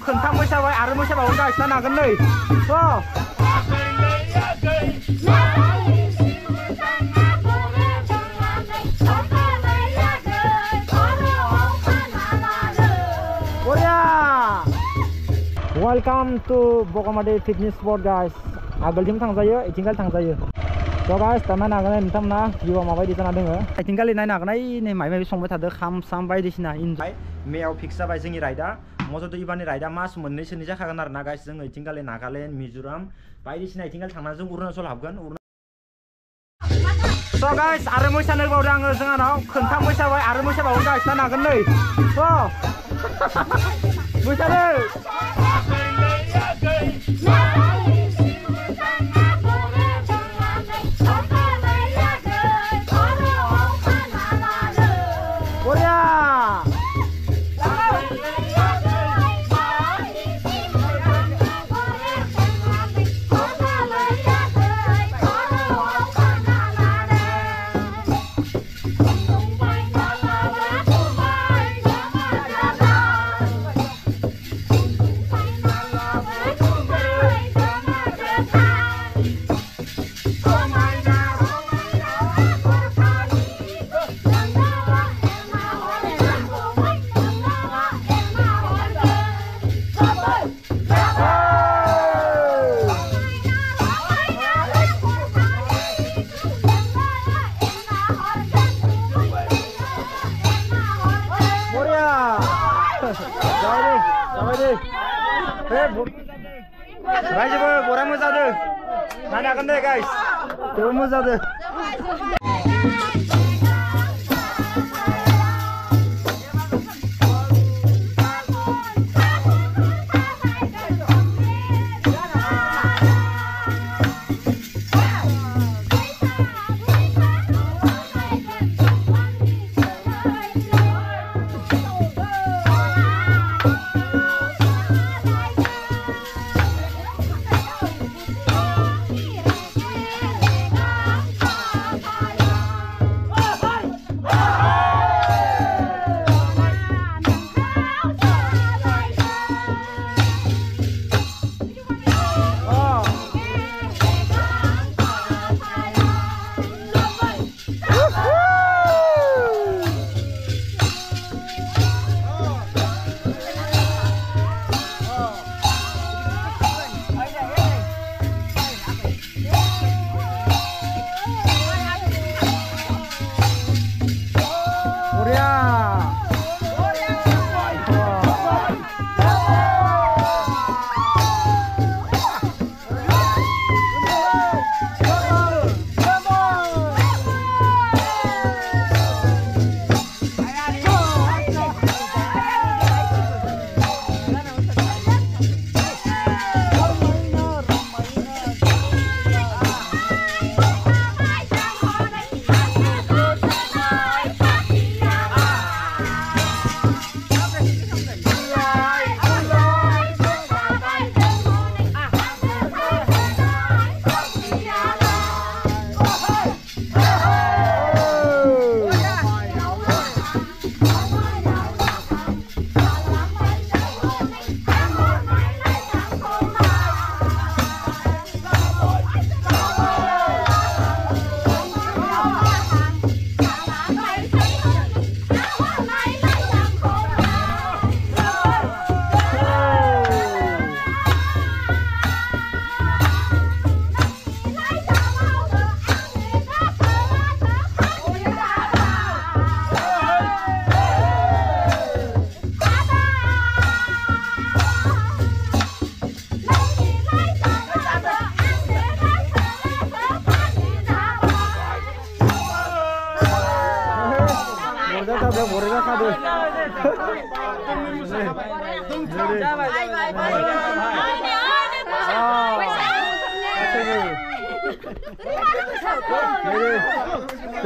खोनथाम मोसाबाय आरो मोसाबावगोन गाइस जानो हागोन नै Welcome to Bogomade Fitness Sport guys. Agalथिं थांजायो इथिंगाल थांजायो. So guys, ताना नागोन नोंथांमोना भिउआ माबायदि जाना दोङो इथिंगाल नायनो हागोन नै माबा संबाय थादो खाम साम बायदिसिना इनजय मेयाव फिक्स जाबाय जोंनि राइडा मज'द इबानि राइडा मास मोननैसोनि जाखागोन आरो ना गाइस जों इथिंगाल नागालेण्ड मिजोराम बायदिसिना इथिंगाल थांनानै जों अरुणाचल हाबगोन So guys, आरो मोसानो बावदों आङो जोंहानाव खोनथाम मोसाबाय आरो मोसाबावगोन गाइस जानो हागोन नै मोसानो रायजोबो बरा मोजादो नायनो हागोन दे गाइस जोबोद मोजादो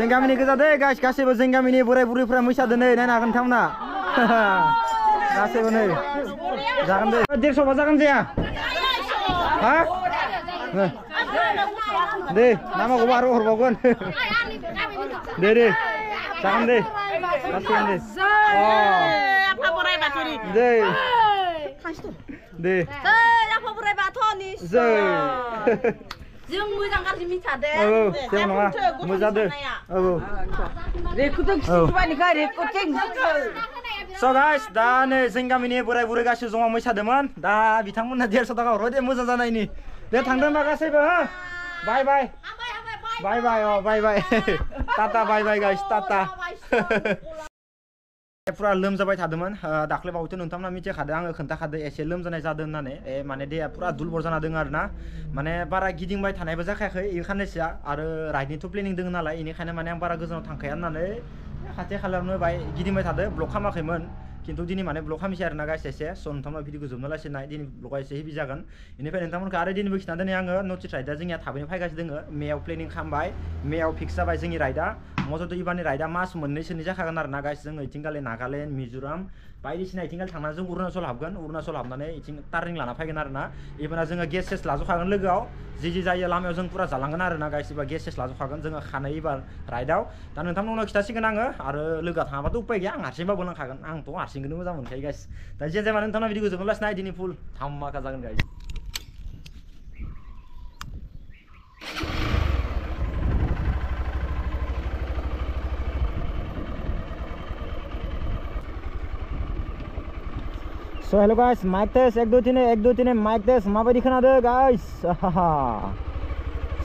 जों गामिनि गोजा दे गाइस गासैबो जों गामिनि बोराय बुरैफोरा मोसादो नै नायनो हागोन नोंथांमोना गासैबो नै जागोन दे 150 बा जागोन जाया हा दे नामाखौबो आरो हरबावगोन दे जागोन दे गासैबो दे दे दे आफा बोराइ बाथौनि जों मोजां गाज्रि मिथादे जेबो नङा मोजांदो So guys, दा नै जों गामिनि बोराय बुरै गासिबो जमा मोसादोंमोन दा बिथांमोननो 150 थाखा हरबाय दे मोजां जानायनि दे थांदों होनबा गासैबो हो bye bye bye bye bye bye tata bye bye guys tata पुरा लोमजाबाय थादोंमोन दाख्लै बावैथ' नोंथांमोना मिथिखादों आङो खोन्थाखादों एसे लोमजानाय जादों होननानै माने देहा पुरा दुलबर जाना दङ आरोना माने बारा गिदिंबाय थानायबो जाखायाखै इ खाननैसोआ आरो राइडनिथ' प्लेनिं दङ नालाय बेनिखायनो माने आं बारा गोजानाव थांखाया होननानै खाथि खालायावनो बाय गिदिंबाय थादों ब्लग खालामाखैमोन खिन्थु दिनै माने ब्लग खालामसै आरोना गाइस एसे स' नोंथांमोना भिडिअखौ जोबनो लासिनाय दिनै ब्लगा एसे हेभि जागोन बेनिफ्राय नोंथांमोनखौ आरो दिनैबो खिन्थाना दोनै आङो नटिस राइडआ जोंनिया थाबैनो फैगासिनो दङ मेयाव प्लेनिं खालामबाय मेयाव फिक्स जाबाय जोंनि राइडआ मथ'थ' इबारनि राइडआ मास मोननैसोनि जाखागोन आरोना गाइस जोङो इथिंगाले नागालेण्ड मिज'राम बायदिसिना इथिंगाले थांनानै जों अरुणाचल हाबगोन अरुणाचल हाबनानै इथिं टार्निं लाना फैगोन आरोना एबारा जोङो गेस सेस लाजोबखागोन लोगोआव जि जायो लामायाव जों पुरा जालांगोन आरोना गाइस एबा गेस सेस लाजोबखागोन जोङो खानाय एबार राइडआव दा नोंथांमोननाव खिथासिगोन आङो आरो लोगोआ थाङाबाथ' उपाय गैया आं हारसिंबाबो लांखागोन आंथ' हारसिंखौनो मोजां मोनखायो गाइस दा जेनेबा नोंथांना भिडिअखौ जोबनो लासिनाय दिनै फुल धामाका जागोन guys So hello guys, mic test 1 2 3 mic test माबायदि खोनादों guys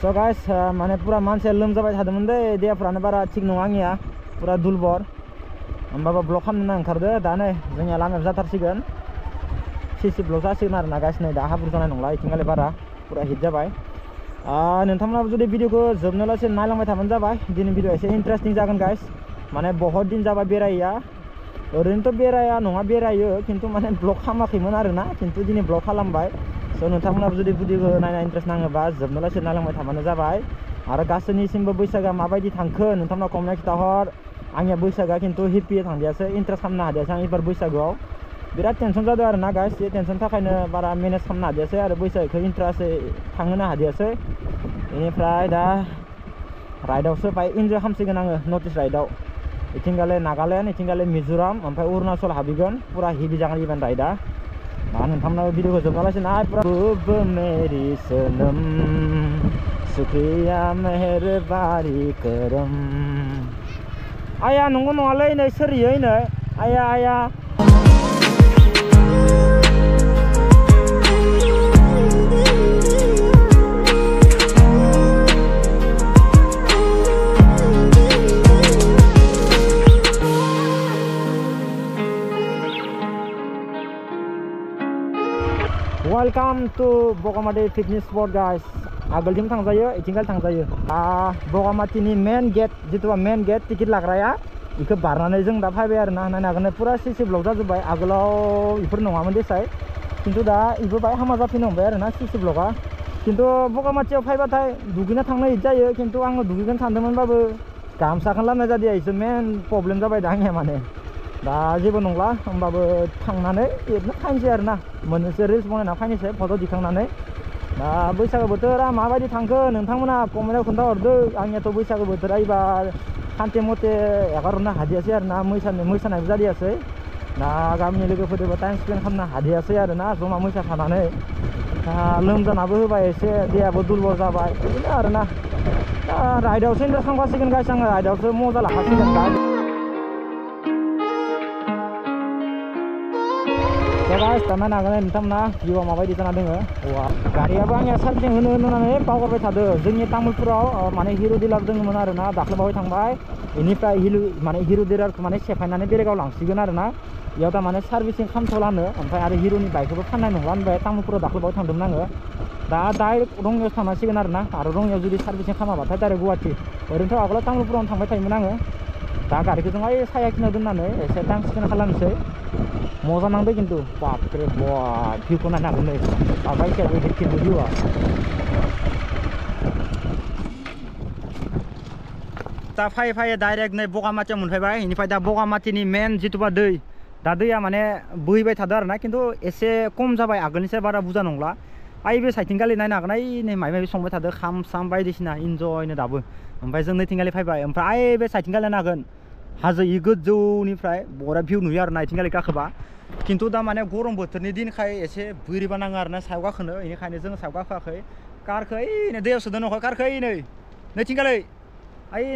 So guys माने पुरा मानसिया लोमजाबाय थादोंमोन दे देहाफ्रानो बारा थिग नङा आंनिया पुरा दुलबर होमबाबो ब्लग खालामनो ओंखारदो दा नै जोंनिया लामायाव जाथारसिगोन सिसि ब्लग जासिगोन आरोना गाइस नै दा हाब्रु जानाय नंला इथिंगाले बारा पुरा हिट जाबाय नोंथांमोनाबो जुदि भिडिअखौ जोबनो लासे नायलांबाय थाबानो जाबाय दिनै भिडिअ एसे इन्टारेस्टिं जागोन गाइस माने बहुत दिन जाबाय बेरायैया ओरैनोथ' बेराया नङा बेरायो खिन्थु माने ब्लग खालामाखैमोन आरोना खिन्थु दिनै ब्लग खालामबाय स' नोंथांमोनाबो जुदि भिडिअखौ नायना इन्टारेस्ट नाङोबा जोबनो लासे नायलांबाय थाबानो जाबाय आरो गासैनिसिमबो बैसागोआ माबायदि थांखो नोंथांमोना कमेन्ट खिथाहर आंनिया बैसागोआ खिन्थु हेपि थांदियासै इन्टारेस्ट खालामनो हादियासै आं एबार बैसागोआव बिराद टेनसन जादों आरोना गाइस बे टेनसन थाखायनो बारा मेनेज खालामनो हादियासै आरो बैसागोखौ इन्टारेस्टै थांहोनो हादियासै बेनिफ्राय दा राइडआवसो बाय इन्जय खालामसिगोन आङो नर्थ इस्ट राइडआव इथिंगाले नागालेण्ड इथिंगाले मिज'राम ओमफ्राय अरुणाचल हाबहैगोन पुरा हेभि जागोन इभेन राइडआ दा नोंथांमोनाबो भिडिअखौ जोबना लासै नाय पुरा मेरि सोनम सुक्रिया मेहरबारि करम आया नंगौ नङालै नै सोरियै नै आया आया Welcome to Bogomati Fitness Spot guys. आगोलथिं थांजायो इथिंगाल थांजायो बगामाथिनि मेन गेट जिथुबा मेन गेट टिकेट लाग्राया बेखौ बारनानै जों दा फैबाय आरोना नायनो हागोन पुरा सिसि ब्लक जाजोब्बाय आगोलाव बेफोर नङामोन देसाय खिन्थु दा बेबो बाय हामा जाफिननो हमबाय आरोना सिसि ब्लकआ खिन्थु बगामाथियाव फैबाथाय दुगैना थांनो हिट जायो खिन्थु आङो दुगैगोन सानदोंमोनबाबो गामसाखौनो लानाय जादिया एसे मेन प्रब्लेम जाबाय दा आंनिया माने दा जेबो नंला होमबाबो थांनानै ओरैनो फाइनसै आरोना मोननैसो रिल्स बनायना फाइनसै फट' दिखांनानै दा बैसागो बोथोरा माबायदि थांखो नोंथांमोना कमेन्टआव खोन्थाहरदो आंनियाथ' बैसागो बोथोरा एबार सानसे मथे एगारहरनो हादियासै आरोना मोसानायबो जादियासै दा गामिनि लोगोफोरजोंबो टाइम स्पेन्ड खालामनो हादियासै आरोना जमा मोसाफानानै लोमजानाबो होबाय एसे देहाबो दुलबर जाबाय बिदिनो आरोना दा राइडआवसो इन्टारेस्ट खालामखासिगोन गाइस आङो राइडआवसो मजा लाखासिगोन दा guys taman nagan nontonना भिडिअआ माबायदि जाना दङ गारियाबो आंनिया सार्भिसिं होनो होननानै बावगारबाय थादो जोंनि तामुलपुराव माने हिर' डिलार दङमोन आरोना दाख्लै बावै थांबाय बेनिफ्राय माने हिर' डिलारखौ माने सेफायनानै बेलेगाव लांसिगोन आरोना बेयाव दा माने सार्भिसिं खालामथ'लानो ओमफ्राय आरो हिर'नि बाइकखौबो फाननाय नंला होनबाय तामुलपुराव दाख्लै बावै थांदोंमोन आङो दा डाइरेक्ट रङियाव थांनांसिगोन आरोना आरो रङियाव जुदि सार्भिसिं खालामाबाथाय डाइरेक्ट गुवाहाटि ओरैनोथ' आगोलाव तामुलपुरावनो थांबाय थायोमोन आङो दा गारिखौ जों ओइ साया खिनियाव दोननानै एसे टाइम स्पेन्ड खालामनोसै मजा नांदों खिन्थु बापरे बा भिउखौ नायनो हागोन नै माबा हिसाबै खिन्थु भिउआ दा फै डाइरेक्ट नै बगामाथियाव मोनफैबाय बेनिफ्राय दा बगामाथिनि मेन जिथुबा दै दा दैया माने बोहैबाय थादों आरोना खिन्थु एसे खम जाबाय आगोलनिसाय बारा बुरजा नंला आइ बे साइथिंगालि नायनो हागोन ओइ नै माबा माबि संबाय थादों खाम साम बायदिसिना इन्जयनो दाबो ओमफ्राय जों नैथिंगालि फैबाय ओमफ्राय आइ बे साइथिंगालि नायनो हागोन हाजो इ गोजौनिफ्राय बरा भिउ नुयो आरो ना आथिंगालि गाखोबा खिन्थु दा माने गरम बोथोरनि दिनखाय एसे बोरैबा नाङो आरो ना सायाव गाखोनो बेनिखायनो जों सायाव गाखोआखै कारखौ ओइ दैयाव सोदों नखर कारखौ ओइ नै नैथिंगालै ओइ